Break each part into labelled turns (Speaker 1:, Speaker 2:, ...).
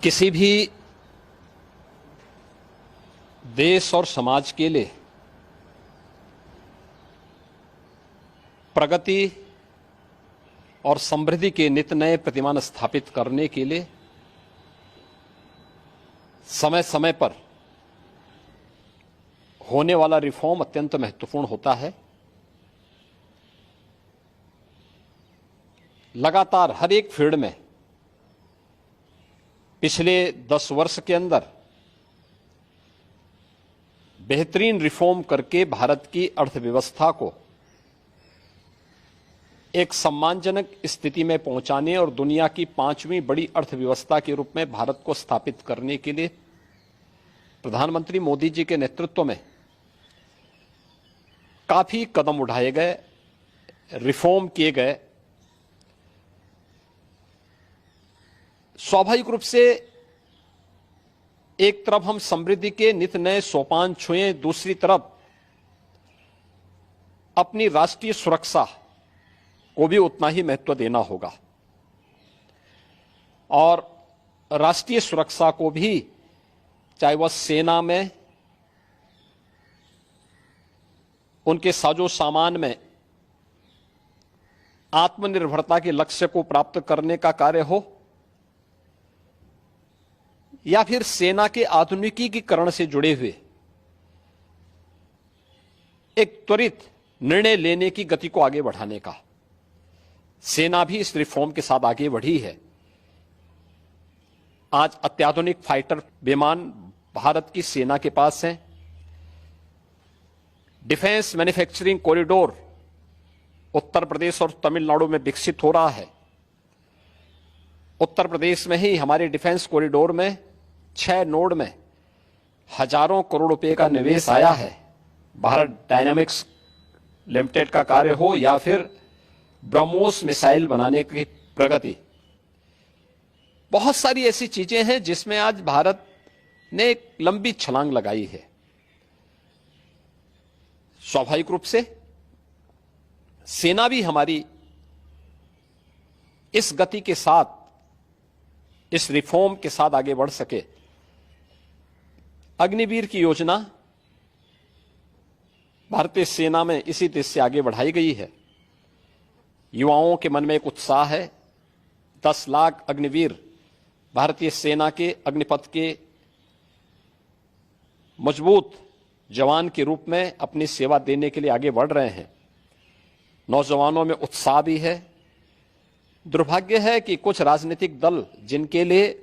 Speaker 1: किसी भी देश और समाज के लिए प्रगति और समृद्धि के नित नए प्रतिमान स्थापित करने के लिए समय समय पर होने वाला रिफॉर्म अत्यंत महत्वपूर्ण होता है। लगातार हर एक फील्ड में पिछले 10 वर्ष के अंदर बेहतरीन रिफॉर्म करके भारत की अर्थव्यवस्था को एक सम्मानजनक स्थिति में पहुंचाने और दुनिया की 5वीं बड़ी अर्थव्यवस्था के रूप में भारत को स्थापित करने के लिए प्रधानमंत्री मोदी जी के नेतृत्व में काफी कदम उठाए गए, रिफॉर्म किए गए। स्वाभाविक रूप से एक तरफ हम समृद्धि के नित नए सोपान छुए, दूसरी तरफ अपनी राष्ट्रीय सुरक्षा को भी उतना ही महत्व देना होगा और राष्ट्रीय सुरक्षा को भी, चाहे वह सेना में, उनके साजो सामान में, आत्मनिर्भरता के लक्ष्य को प्राप्त करने का कार्य हो या फिर सेना के आधुनिकीकरण से जुड़े हुए एक त्वरित निर्णय लेने की गति को आगे बढ़ाने का। सेना भी इस रिफॉर्म के साथ आगे बढ़ी है। आज अत्याधुनिक फाइटर विमान भारत की सेना के पास हैं। Defence manufacturing corridor Uttar Pradesh और तमिलनाडु में विकसित हो रहा है। उत्तर प्रदेश में ही हमारे डिफेंस कॉरिडोर में 6 नोड में हजारों करोड़ रुपए का निवेश आया है। भारत डायनामिक्स लिमिटेड का कार्य हो या फिर ब्रह्मोस मिसाइल बनाने की प्रगति, बहुत सारी ऐसी चीजें हैं जिसमें आज भारत ने एक लंबी छलांग लगाई है। स्वाभाविक रूप से सेना भी हमारी इस गति के साथ, इस रिफॉर्म के साथ आगे बढ़ सके। अग्निवीर की योजना भारतीय सेना में इसी देश से आगे बढ़ाई गई है। युवाओं के मन में एक उत्साह है। 10 लाख अग्निवीर भारतीय सेना के अग्निपथ के मजबूत जवान के रूप में अपनी सेवा देने के लिए आगे बढ़ रहे हैं। नौजवानों में उत्साह भी है। दुर्भाग्य है कि कुछ राजनीतिक दल, जिनके लिए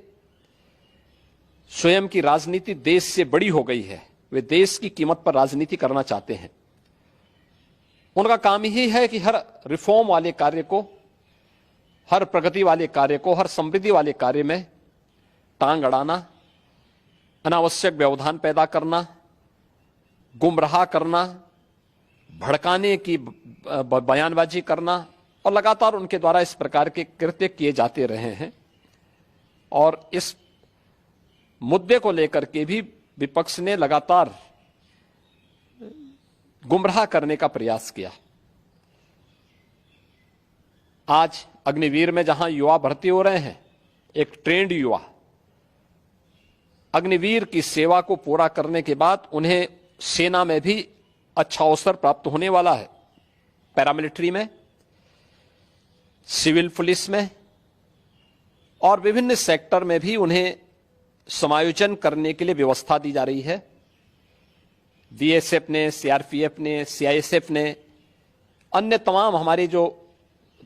Speaker 1: स्वयं की राजनीति देश से बड़ी हो गई है, वे देश की कीमत पर राजनीति करना चाहते हैं। उनका काम ही है कि हर रिफॉर्म वाले कार्य को, हर प्रगति वाले कार्य को, हर समृद्धि वाले कार्य में टांग अड़ाना, अनावश्यक व्यवधान पैदा करना, गुमराह करना, भड़काने की बयानबाजी करना, और लगातार उनके द्वारा इस प्रकार के कृत्य किए जाते रहे हैं। और इस मुद्दे को लेकर के भी विपक्ष ने लगातार गुमराह करने का प्रयास किया। आज अग्निवीर में जहां युवा भर्ती हो रहे हैं, एक ट्रेंड युवा अग्निवीर की सेवा को पूरा करने के बाद उन्हें सेना में भी अच्छा अवसर प्राप्त होने वाला है। पैरामिलिट्री में, सिविल पुलिस में और विभिन्न सेक्टर में भी उन्हें समायोजन करने के लिए व्यवस्था दी जा रही है। बीएसएफ ने, सीआरपीएफ ने, सीआईएसएफ ने, अन्य तमाम हमारे जो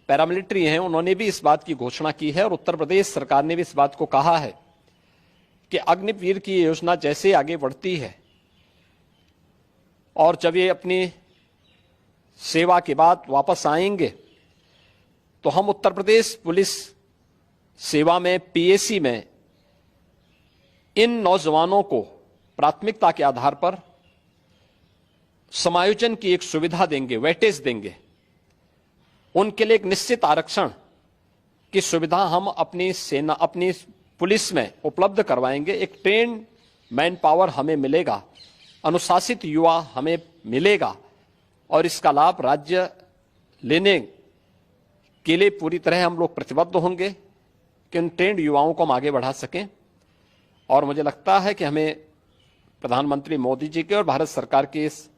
Speaker 1: पैरामिलिट्री हैं, उन्होंने भी इस बात की घोषणा की है और उत्तर प्रदेश सरकार ने भी इस बात को कहा है कि अग्निवीर की योजना जैसे आगे बढ़ती है और जब ये अपनी सेवा के बाद वापस आएंगे तो हम उत्तर प्रदेश पुलिस सेवा में, पीएसी में इन नौजवानों को प्राथमिकता के आधार पर समायोजन की एक सुविधा देंगे, वेटेज देंगे। उनके लिए एक निश्चित आरक्षण की सुविधा हम अपनी सेना, अपनी पुलिस में उपलब्ध करवाएंगे। एक ट्रेन मैन पावर हमें मिलेगा, अनुशासित युवा हमें मिलेगा और इसका लाभ राज्य लेने के लिए पूरी तरह हम लोग प्रतिबद्ध होंगे कि उन ट्रेंड युवाओं को हम आगे बढ़ा सकें। और मुझे लगता है कि हमें प्रधानमंत्री मोदी जी के और भारत सरकार के इस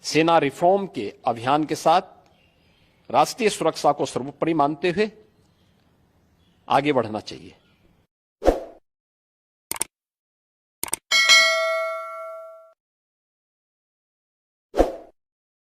Speaker 1: सेना रिफॉर्म के अभियान के साथ राष्ट्रीय सुरक्षा को सर्वोपरि मानते हुए आगे बढ़ना चाहिए।